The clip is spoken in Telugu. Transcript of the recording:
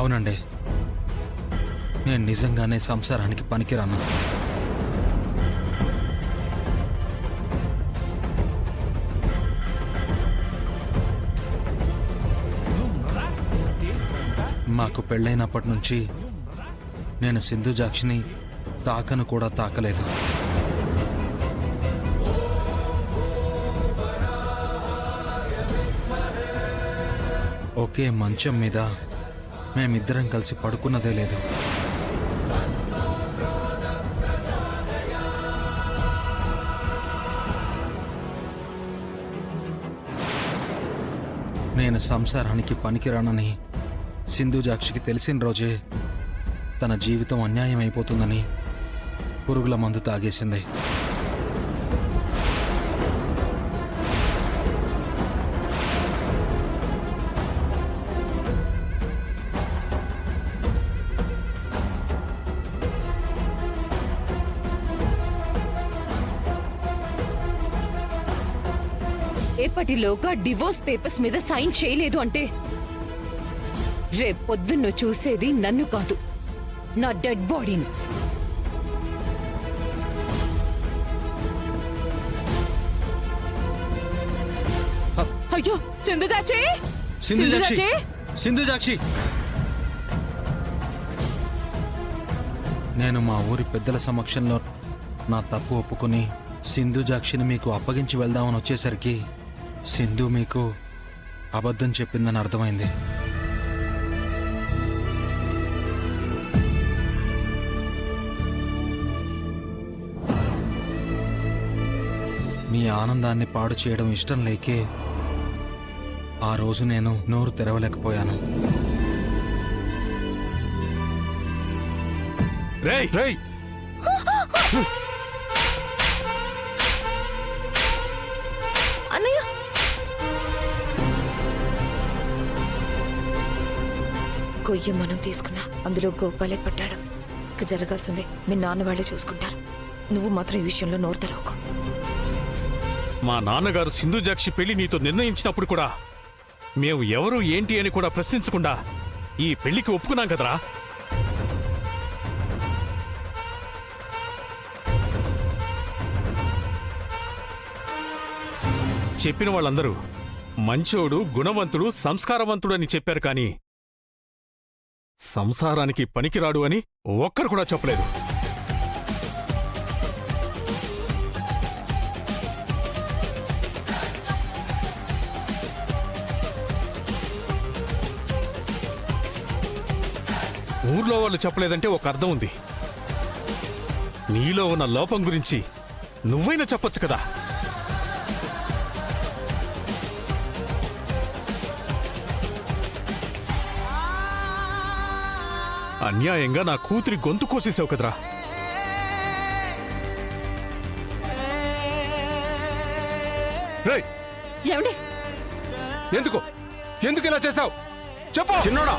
అవునండి, నేను నిజంగానే సంసారానికి పనికిరాను. మాకు పెళ్ళైనప్పటి నుంచి నేను సింధుజాక్షిని తాకను కూడా తాకలేదు. ఒకే మంచం మీద మేమిద్దరం కలిసి పడుకున్నదే లేదు. నేను సంసారానికి పనికిరానని సింధుజాక్షికి తెలిసిన రోజే తన జీవితం అన్యాయం అయిపోతుందని పురుగుల మందు తాగేసింది. రేపటిలోగా డివోర్స్ పేపర్స్ మీద సైన్ చేయలేదు అంటే రేపొద్దున్న చూసేది నన్ను కాదు, నా డెడ్ బాడీని. అయ్యో సింధుజాక్షి, సింధుజాక్షి, సింధుజాక్షి! నేను మా ఊరి పెద్దల సమక్షంలో నా తప్పు ఒప్పుకొని సింధుజాక్షిని మీకు అప్పగించి వెళ్దామని వచ్చేసరికి సింధు మీకు అబద్ధం చెప్పిందని అర్థమైంది. మీ ఆనందాన్ని పాడు చేయడం ఇష్టం లేకే ఆ రోజు నేను నోరు తెరవలేకపోయాను. రేయ్ రేయ్ అన్నయ్య, కొయ్య మనం తీసుకున్నా అందులో గోపాలే పట్టాడు. ఇక జరగాల్సిందే మీ నాన్న వాళ్ళే చూసుకుంటారు. నువ్వు మాత్రం ఈ విషయంలో నోరు తెరవకు. మా నాన్నగారు సింధుజాక్షి పెళ్లి నీతో నిర్ణయించినప్పుడు కూడా మేము ఎవరు ఏంటి అని కూడా ప్రశ్నించకుండా ఈ పెళ్లికి ఒప్పుకున్నాం కదరా. చెప్పిన వాళ్ళందరూ మంచోడు, గుణవంతుడు, సంస్కారవంతుడు అని చెప్పారు, కానీ సంసారానికి పనికిరాడు అని ఒక్కరు కూడా చెప్పలేదు. ఊర్లో వాళ్ళు చెప్పలేదంటే ఒక అర్థం ఉంది. నీలో ఉన్న లోపం గురించి నువ్వైనా చెప్పొచ్చు కదా. అన్యాయంగా నా కూతురి గొంతు కోసేసావు కదరా. ఏమండి? ఎందుకు ఇలా చేశావు చెప్పు. చిన్నోడా,